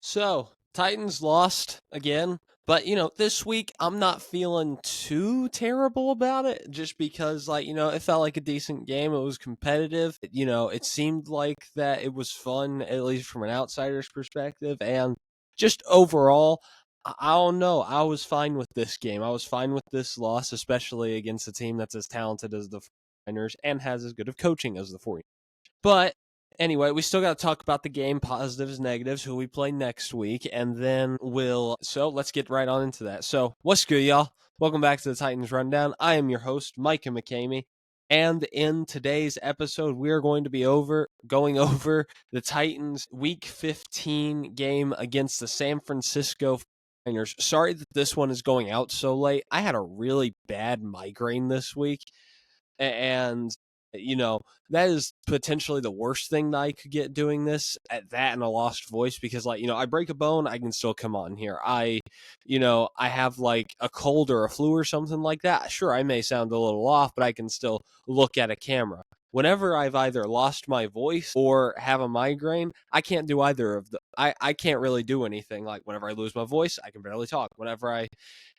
So, Titans lost again, but this week I'm not feeling too terrible about it just because it felt like a decent game. It was competitive. It seemed like that it was fun at least from an outsider's perspective and just overall I don't know. I was fine with this game. I was fine with this loss, especially against a team that's as talented as the 49ers and has as good of coaching as the 49ers. But anyway, we still got to talk about the game, positives, negatives, who we play next week, and then let's get right on into that. So, what's good, y'all? Welcome back to the Titans Rundown. I am your host, Micah McCamey, and in today's episode, we are going to be going over the Titans Week 15 game against the San Francisco 49ers. Sorry that this one is going out so late. I had a really bad migraine this week, and that is potentially the worst thing that I could get doing this at that and a lost voice because I break a bone, I can still come on here. I have like a cold or a flu or something like that. Sure, I may sound a little off, but I can still look at a camera. Whenever I've either lost my voice or have a migraine, I can't do either of the I can't really do anything. Like whenever I lose my voice, I can barely talk. Whenever I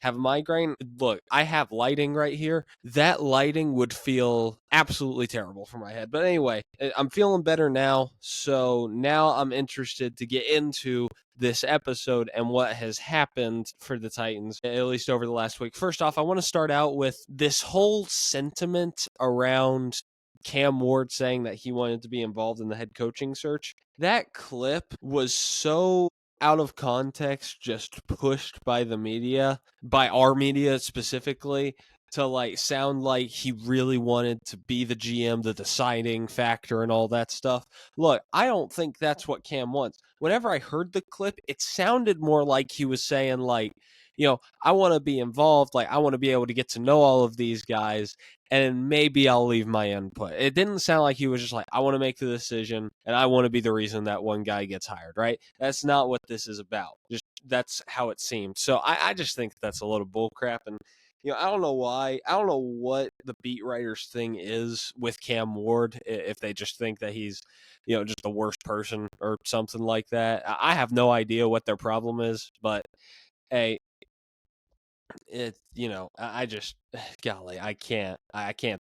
have a migraine, look, I have lighting right here. That lighting would feel absolutely terrible for my head. But anyway, I'm feeling better now. So now I'm interested to get into this episode and what has happened for the Titans, at least over the last week. First off, I want to start out with this whole sentiment around Cam Ward saying that he wanted to be involved in the head coaching search. That clip was so out of context, just pushed by the media, by our media specifically, to sound like he really wanted to be the GM, the deciding factor and all that stuff. Look, I don't think that's what Cam wants. Whenever I heard the clip, it sounded more like he was saying I want to be involved, I want to be able to get to know all of these guys and maybe I'll leave my input. It didn't sound like he was just like, I want to make the decision and I want to be the reason that one guy gets hired, right? That's not what this is about. Just that's how it seemed. So I just think that's a little bullcrap. And, I don't know why. I don't know what the beat writers thing is with Cam Ward, if they just think that he's, just the worst person or something like that. I have no idea what their problem is, but hey, I just golly, I can't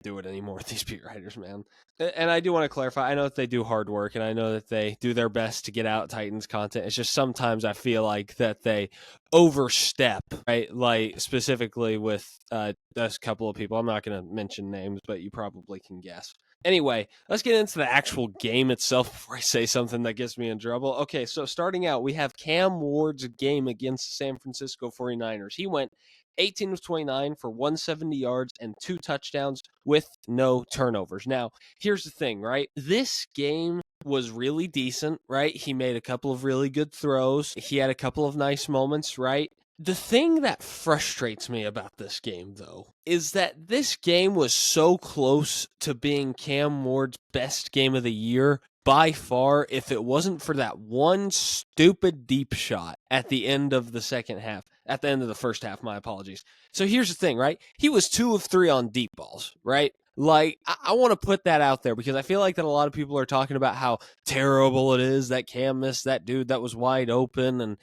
do it anymore with these beat writers, man. And I do want to clarify, I know that they do hard work and I know that they do their best to get out Titans content. It's just sometimes I feel like that they overstep, right? Like specifically with a couple of people. I'm not going to mention names, but you probably can guess. Anyway, let's get into the actual game itself before I say something that gets me in trouble. Okay, so starting out, we have Cam Ward's game against the San Francisco 49ers. He went 18 of 29 for 170 yards and 2 touchdowns with no turnovers. Now, here's the thing, right? This game was really decent, right? He made a couple of really good throws. He had a couple of nice moments, right? The thing that frustrates me about this game, though, is that this game was so close to being Cam Ward's best game of the year by far if it wasn't for that one stupid deep shot at the end of the second half, at the end of the first half, my apologies. So here's the thing, right? He was 2 of 3 on deep balls, right? I want to put that out there because I feel like that a lot of people are talking about how terrible it is that Cam missed that dude that was wide open and,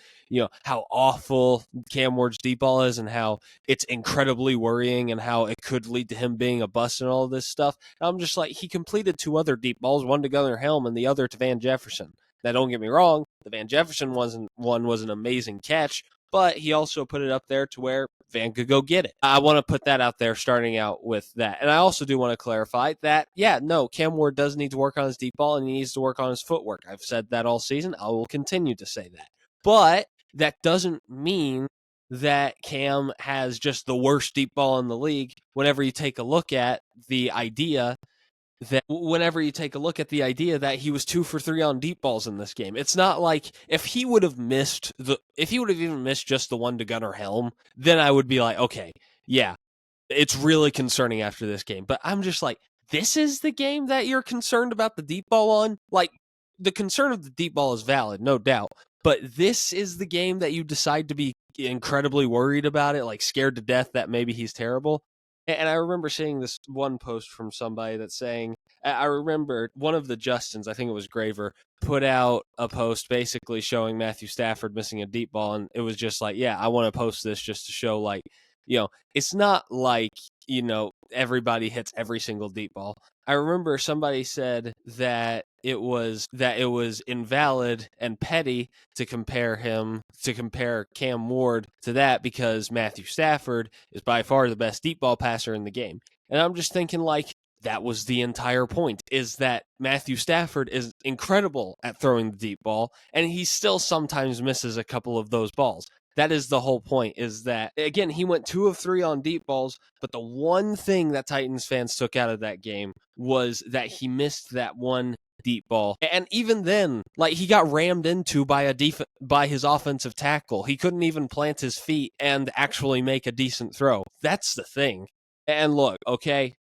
how awful Cam Ward's deep ball is and how it's incredibly worrying and how it could lead to him being a bust and all this stuff. And I'm just like, he completed 2 other deep balls, one to Gunnar Helm and the other to Van Jefferson. Now, don't get me wrong, the Van Jefferson one was an amazing catch, but he also put it up there to where Van could go get it. I want to put that out there starting out with that. And I also do want to clarify that, Cam Ward does need to work on his deep ball and he needs to work on his footwork. I've said that all season. I will continue to say that. But that doesn't mean that Cam has just the worst deep ball in the league whenever you take a look at the idea that he was 2 for 3 on deep balls in this game. It's not like if he would have even missed just the one to Gunnar Helm, then I would be like, okay, yeah, it's really concerning after this game. But I'm just like, this is the game that you're concerned about the deep ball on? Like, the concern of the deep ball is valid, no doubt. But this is the game that you decide to be incredibly worried about it, like scared to death that maybe he's terrible. And I remember seeing this one post from somebody that's saying, I remember one of the Justins, I think it was Graver, put out a post basically showing Matthew Stafford missing a deep ball, and it was just like, yeah, I want to post this just to show, like, it's not like, everybody hits every single deep ball. I remember somebody said that it was invalid and petty to compare Cam Ward to that, because Matthew Stafford is by far the best deep ball passer in the game. And I'm just thinking, like, that was the entire point, is that Matthew Stafford is incredible at throwing the deep ball, and he still sometimes misses a couple of those balls. That is the whole point, is that, again, he went 2 of 3 on deep balls, but the one thing that Titans fans took out of that game was that he missed that one deep ball. And even then, like, he got rammed into by by his offensive tackle. He couldn't even plant his feet and actually make a decent throw. That's the thing. And look, okay,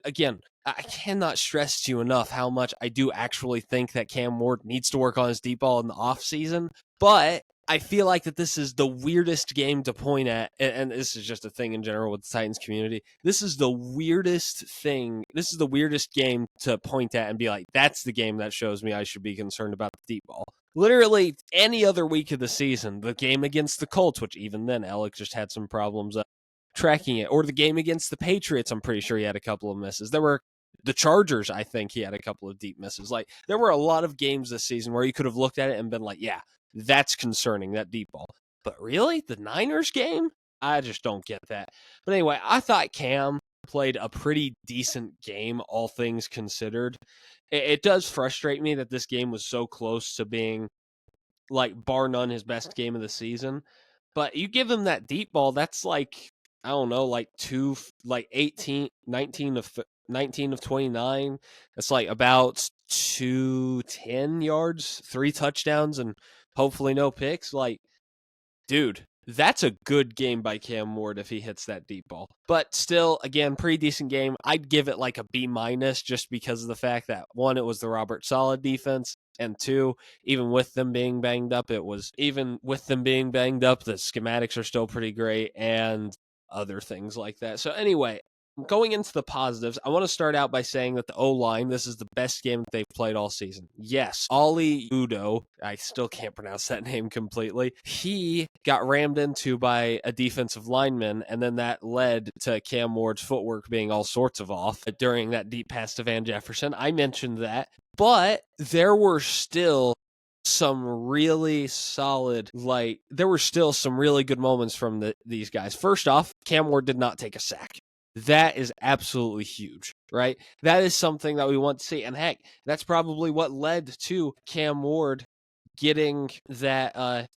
again, I cannot stress to you enough how much I do actually think that Cam Ward needs to work on his deep ball in the offseason, but I feel like that this is the weirdest game to point at, and this is just a thing in general with the Titans community. This is the weirdest thing. This is the weirdest game to point at and be like, that's the game that shows me I should be concerned about the deep ball. Literally any other week of the season, the game against the Colts, which even then Alex just had some problems tracking it, or the game against the Patriots, I'm pretty sure he had a couple of misses. There were the Chargers, I think he had a couple of deep misses. Like, there were a lot of games this season where you could have looked at it and been like, yeah, that's concerning, that deep ball. But really, the Niners game? I just don't get that. But anyway, I thought Cam played a pretty decent game, all things considered. It does frustrate me that this game was so close to being, like, bar none, his best game of the season. But you give him that deep ball, that's like, I don't know, like 18, 19 of 29. That's like about 210 yards, 3 touchdowns, and hopefully no picks. Like, dude, that's a good game by Cam Ward if he hits that deep ball. But still, again, pretty decent game. I'd give it like a B minus, just because of the fact that, one, it was the Robert Saleh defense, and two, even with them being banged up, the schematics are still pretty great, and other things like that. So anyway, going into the positives, I want to start out by saying that the O-line, this is the best game that they've played all season. Yes, Oli Udoh, I still can't pronounce that name completely, he got rammed into by a defensive lineman, and then that led to Cam Ward's footwork being all sorts of off during that deep pass to Van Jefferson. I mentioned that, but there were still some really solid, there were still some really good moments from these guys. First off, Cam Ward did not take a sack. That is absolutely huge, right? That is something that we want to see. And heck, that's probably what led to Cam Ward getting that,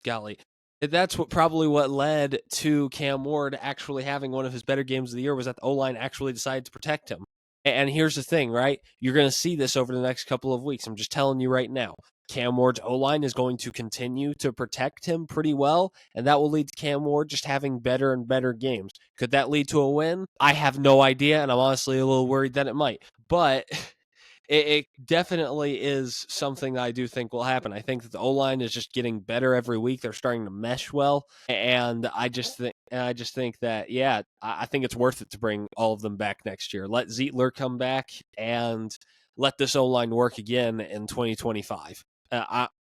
that's probably what led to Cam Ward actually having one of his better games of the year, was that the O-line actually decided to protect him. And here's the thing, right? You're going to see this over the next couple of weeks. I'm just telling you right now. Cam Ward's O-line is going to continue to protect him pretty well, and that will lead to Cam Ward just having better and better games. Could that lead to a win? I have no idea, and I'm honestly a little worried that it might. But it definitely is something that I do think will happen. I think that the O-line is just getting better every week. They're starting to mesh well, and I just think that, yeah, I think it's worth it to bring all of them back next year. Let Zeitler come back and let this O-line work again in 2025.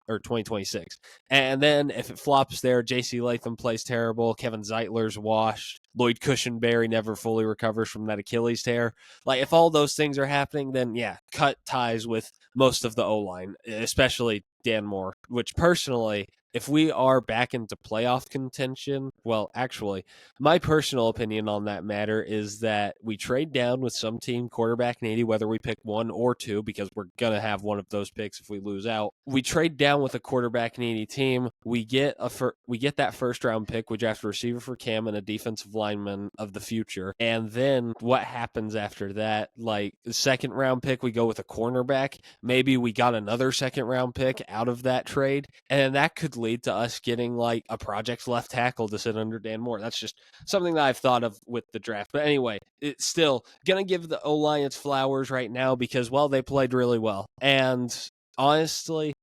Or 2026. And then if it flops there, J.C. Latham plays terrible, Kevin Zeitler's washed, Lloyd Cushenberry never fully recovers from that Achilles tear. Like, if all those things are happening, then yeah, cut ties with most of the O-line, especially Dan Moore, which personally, if we are back into playoff contention, well, actually, my personal opinion on that matter is that we trade down with some team quarterback needy, whether we pick 1 or 2, because we're going to have one of those picks if we lose out. We trade down with a quarterback needy team. We get that first round pick. We draft a receiver for Cam and a defensive lineman of the future. And then what happens after that? Like, the second round pick, we go with a cornerback. Maybe we got another second round pick out of that trade. And that could lead to us getting like a project left tackle to sit under Dan Moore. That's just something that I've thought of with the draft. But anyway, it's still going to give the O-line its flowers right now because, well, they played really well. And honestly,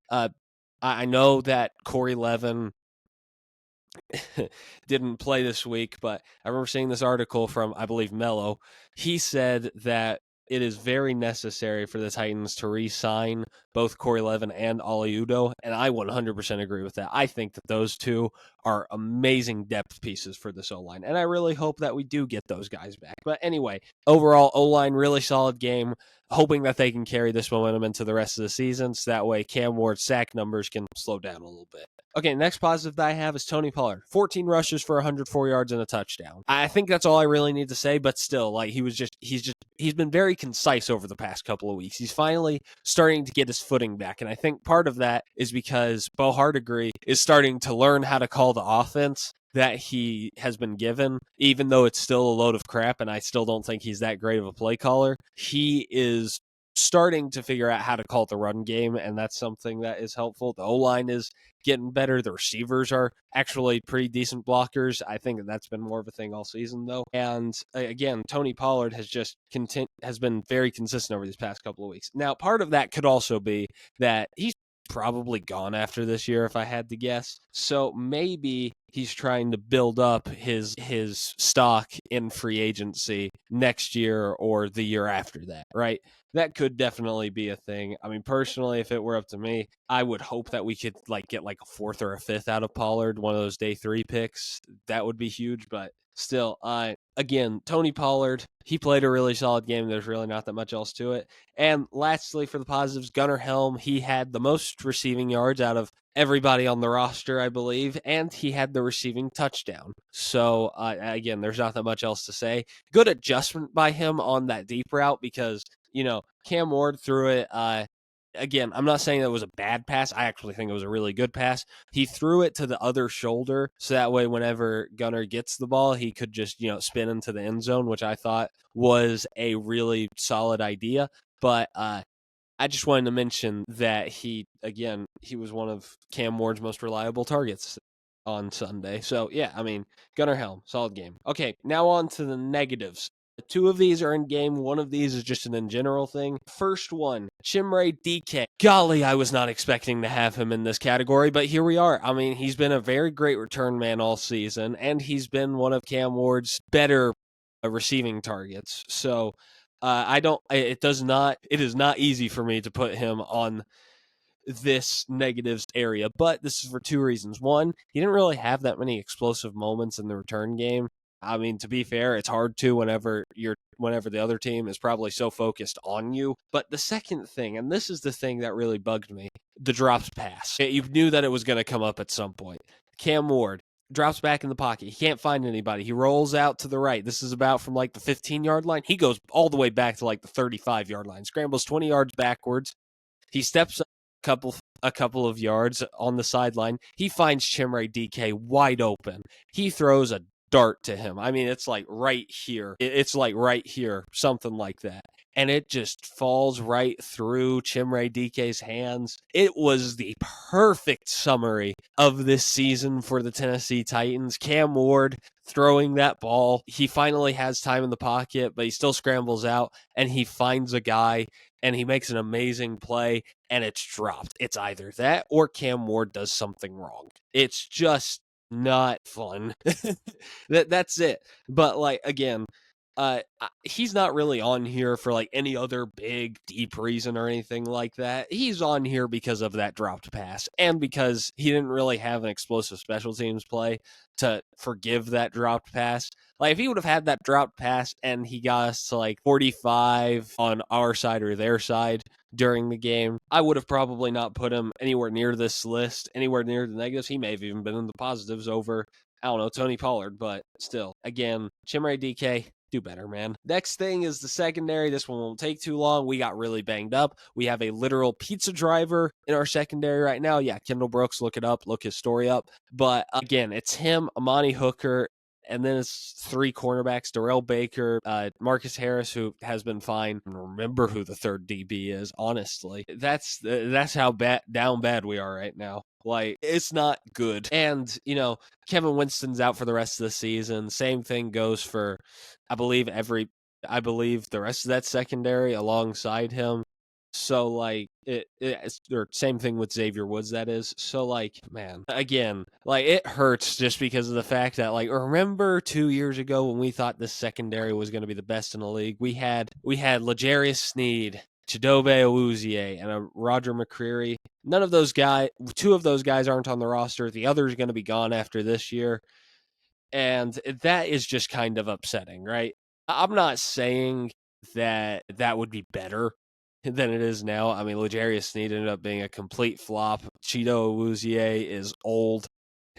I know that Corey Levin didn't play this week, but I remember seeing this article from, I believe, Mello. He said that it is very necessary for the Titans to re-sign both Corey Levin and Oli Udoh, and I 100% agree with that. I think that those two are amazing depth pieces for this O-line, and I really hope that we do get those guys back. But anyway, overall, O-line, really solid game. Hoping that they can carry this momentum into the rest of the season, so that way Cam Ward's sack numbers can slow down a little bit. Okay, next positive that I have is Tony Pollard. 14 rushes for 104 yards and a touchdown. I think that's all I really need to say, but still, like, he's been very concise over the past couple of weeks. He's finally starting to get his footing back, and I think part of that is because Bo Hardegree is starting to learn how to call the offense that he has been given, even though it's still a load of crap, and I still don't think he's that great of a play caller. He is starting to figure out how to call the run game, and that's something that is helpful. The O-line is getting better. The receivers are actually pretty decent blockers. I think that's been more of a thing all season, though. And again, Tony Pollard has been very consistent over these past couple of weeks. Now, part of that could also be that he's probably gone after this year, if I had to guess. So maybe he's trying to build up his stock in free agency next year or the year after that, right? That could definitely be a thing. I mean, personally, if it were up to me, I would hope that we could get like a fourth or a fifth out of Pollard, one of those day 3 picks. That would be huge, but still, again, Tony Pollard, he played a really solid game. There's really not that much else to it. And lastly, for the positives, Gunnar Helm, he had the most receiving yards out of everybody on the roster, I believe, and he had the receiving touchdown. So, again, there's not that much else to say. Good adjustment by him on that deep route because, Cam Ward threw it. Again, I'm not saying that it was a bad pass. I actually think it was a really good pass. He threw it to the other shoulder, so that way whenever Gunnar gets the ball, he could just, spin into the end zone, which I thought was a really solid idea. But I just wanted to mention that he was one of Cam Ward's most reliable targets on Sunday. So, yeah, I mean, Gunnar Helm, solid game. Okay, now on to the negatives. 2 of these are in game. 1 of these is just an in general thing. First one, Chimere Dike. Golly, I was not expecting to have him in this category, but here we are. I mean, he's been a very great return man all season, and he's been one of Cam Ward's better receiving targets. So, it is not easy for me to put him on this negatives area, but this is for 2 reasons. One, he didn't really have that many explosive moments in the return game. I mean, to be fair, it's hard to whenever the other team is probably so focused on you. But the second thing, and this is the thing that really bugged me, the drops pass. You knew that it was going to come up at some point. Cam Ward drops back in the pocket. He can't find anybody. He rolls out to the right. This is about from like the 15-yard line. He goes all the way back to like the 35-yard line. Scrambles 20 yards backwards. He steps up a couple of yards on the sideline. He finds Chimere Dike wide open. He throws a dart to him. I mean, it's like right here. It's like right here, something like that. And it just falls right through Chimere Dike's hands. It was the perfect summary of this season for the Tennessee Titans. Cam Ward throwing that ball. He finally has time in the pocket, but he still scrambles out, and he finds a guy, and he makes an amazing play, and it's dropped. It's either that or Cam Ward does something wrong. It's just not fun. That's it. But like again, he's not really on here for like any other big deep reason or anything like that. He's on here because of that dropped pass and because he didn't really have an explosive special teams play to forgive that dropped pass. Like if he would have had that dropped pass and he got us to like 45 on our side or their side during the game, I would have probably not put him anywhere near this list, anywhere near the negatives. He may have even been in the positives over, I don't know, Tony Pollard, but still, again, Chimere Dike, do better, man. Next thing is the secondary. This one won't take too long. We got really banged up. We have a literal pizza driver in our secondary right now. Yeah, Kendall Brooks, look it up, look his story up. But again, it's him, Amani Hooker, and then it's 3 cornerbacks, Darrell Baker, Marcus Harris, who has been fine. I don't remember who the third DB is, honestly. That's how down bad we are right now. Like, it's not good. And, Kevin Winston's out for the rest of the season. Same thing goes for, I believe the rest of that secondary alongside him. So like it's or same thing with Xavier Woods, that is. So like, man, again, like it hurts just because of the fact that like remember 2 years ago when we thought this secondary was going to be the best in the league? We had L'Jarius Sneed, Chidobe Awuzie, and a Roger McCreary. None of those guys, two of those guys aren't on the roster. The other is going to be gone after this year. And that is just kind of upsetting, right? I'm not saying that would be better than it is now. I mean, L'Jarius Sneed ended up being a complete flop. Chido Awuzie is old,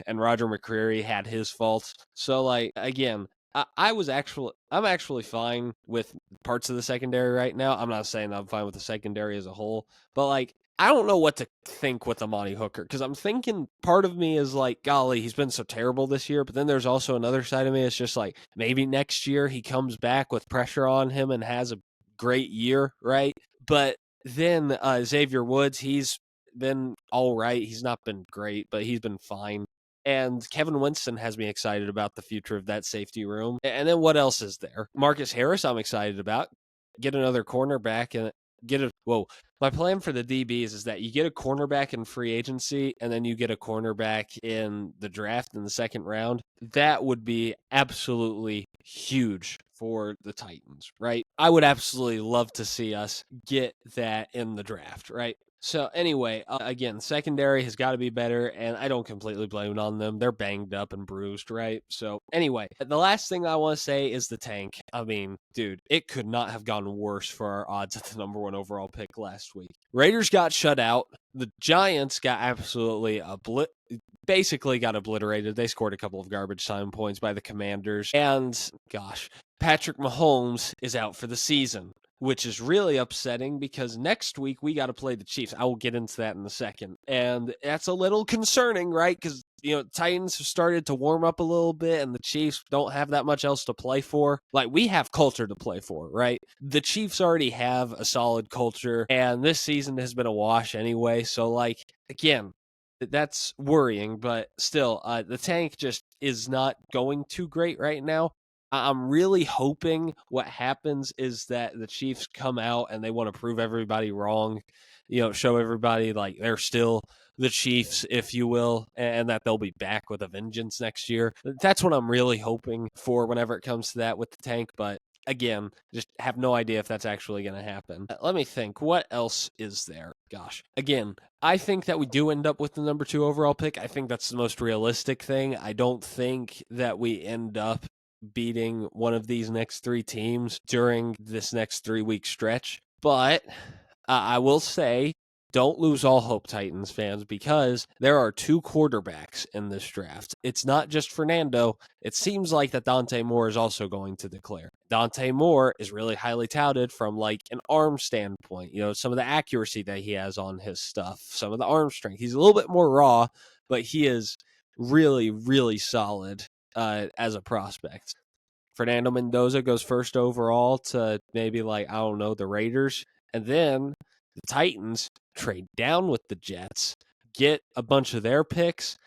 and Roger McCreary had his faults. So, like, again, I'm actually fine with parts of the secondary right now. I'm not saying I'm fine with the secondary as a whole, but like, I don't know what to think with Amani Hooker because I'm thinking part of me is like, golly, he's been so terrible this year. But then there's also another side of me. It's just like maybe next year he comes back with pressure on him and has a great year, right? But then Xavier Woods, he's been all right. He's not been great, but he's been fine. And Kevin Winston has me excited about the future of that safety room. And then what else is there? Marcus Harris, I'm excited about. Get another cornerback and get a whoa. My plan for the DBs is that you get a cornerback in free agency and then you get a cornerback in the draft in the second round. That would be absolutely huge for the Titans, right? I would absolutely love to see us get that in the draft, right? So anyway, again, secondary has got to be better, and I don't completely blame it on them. They're banged up and bruised, right? So anyway, the last thing I want to say is the tank. I mean, dude, it could not have gone worse for our odds at the number 1 overall pick last week. Raiders got shut out. The Giants got absolutely basically got obliterated. They scored a couple of garbage time points by the Commanders. And gosh, Patrick Mahomes is out for the season, which is really upsetting because next week we got to play the Chiefs. I will get into that in a second. And that's a little concerning, right? Because, Titans have started to warm up a little bit and the Chiefs don't have that much else to play for. Like, we have culture to play for, right? The Chiefs already have a solid culture and this season has been a wash anyway. So, like, again, that's worrying, but still, the tank just is not going too great right now. I'm really hoping what happens is that the Chiefs come out and they want to prove everybody wrong, show everybody like they're still the Chiefs, if you will, and that they'll be back with a vengeance next year. That's what I'm really hoping for whenever it comes to that with the tank. But again, just have no idea if that's actually going to happen. Let me think. What else is there? Gosh. Again, I think that we do end up with the number 2 overall pick. I think that's the most realistic thing. I don't think that we end up beating one of these next 3 teams during this next 3-week stretch. But I will say, don't lose all hope, Titans fans, because there are 2 quarterbacks in this draft. It's not just Fernando. It seems like that Dante Moore is also going to declare. Dante Moore is really highly touted from like an arm standpoint. Some of the accuracy that he has on his stuff, some of the arm strength. He's a little bit more raw, but he is really, really solid as a prospect. Fernando Mendoza goes first overall to maybe the Raiders. And then the Titans trade down with the Jets, get a bunch of their picks,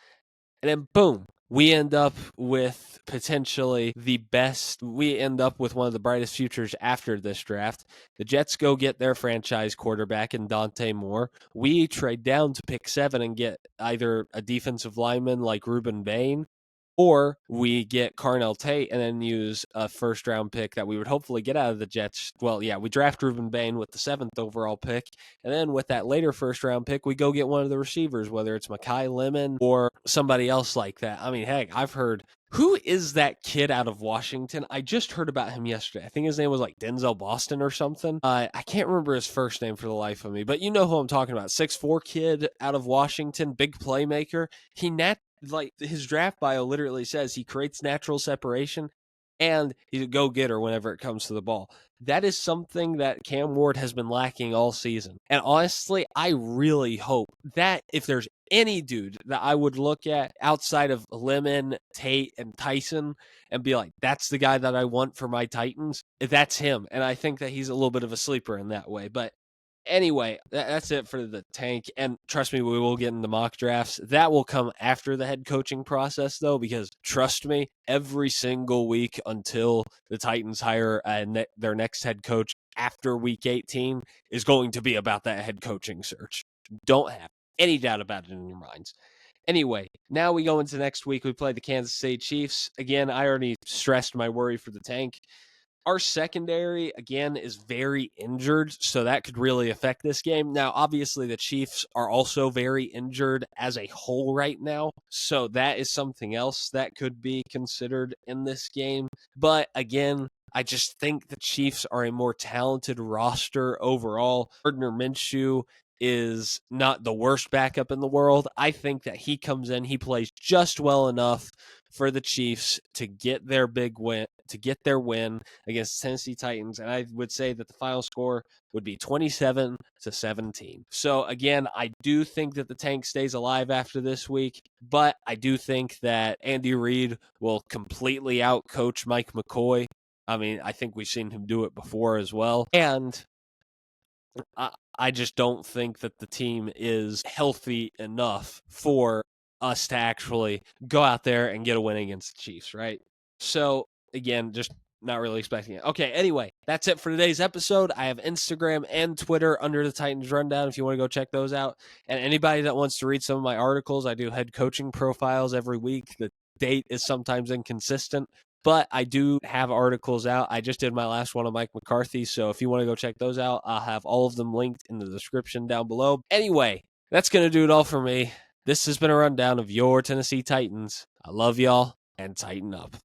and then boom, we end up with potentially we end up with one of the brightest futures after this draft. The Jets go get their franchise quarterback in Dante Moore. We trade down to pick 7 and get either a defensive lineman like Ruben Bain, or we get Carnell Tate and then use a first-round pick that we would hopefully get out of the Jets. Well, yeah, we draft Ruben Bain with the 7th overall pick, and then with that later first-round pick, we go get one of the receivers, whether it's Mekhi Lemon or somebody else like that. I mean, heck, I've heard, who is that kid out of Washington? I just heard about him yesterday. I think his name was like Denzel Boston or something. I can't remember his first name for the life of me, but you know who I'm talking about. 6'4" kid out of Washington, big playmaker. His draft bio literally says he creates natural separation and he's a go-getter whenever it comes to the ball. That is something that Cam Ward has been lacking all season. And honestly, I really hope that if there's any dude that I would look at outside of Lemon, Tate, and Tyson and be like, that's the guy that I want for my Titans, that's him. And I think that he's a little bit of a sleeper in that way. But anyway, that's it for the tank. And trust me, we will get into mock drafts. That will come after the head coaching process, though, because trust me, every single week until the Titans hire their next head coach, after week 18 is going to be about that head coaching search. Don't have any doubt about it in your minds. Anyway, now we go into next week. We play the Kansas City Chiefs. Again, I already stressed my worry for the tank. Our secondary, again, is very injured, so that could really affect this game. Now, obviously, the Chiefs are also very injured as a whole right now, so that is something else that could be considered in this game. But again, I just think the Chiefs are a more talented roster overall. Gardner Minshew is not the worst backup in the world. I think that he comes in, he plays just well enough for the Chiefs to get their big win, to get their win against Tennessee Titans, and I would say that the final score would be 27-17. So again, I do think that the tank stays alive after this week, but I do think that Andy Reid will completely outcoach Mike McCoy. I mean, I think we've seen him do it before as well. And I just don't think that the team is healthy enough for us to actually go out there and get a win against the Chiefs, right? So, again, just not really expecting it. Okay, anyway, that's it for today's episode. I have Instagram and Twitter under the Titans Rundown if you want to go check those out. And anybody that wants to read some of my articles, I do head coaching profiles every week. The date is sometimes inconsistent, but I do have articles out. I just did my last one on Mike McCarthy, so if you want to go check those out, I'll have all of them linked in the description down below. Anyway, that's going to do it all for me. This has been a rundown of your Tennessee Titans. I love y'all, and tighten up.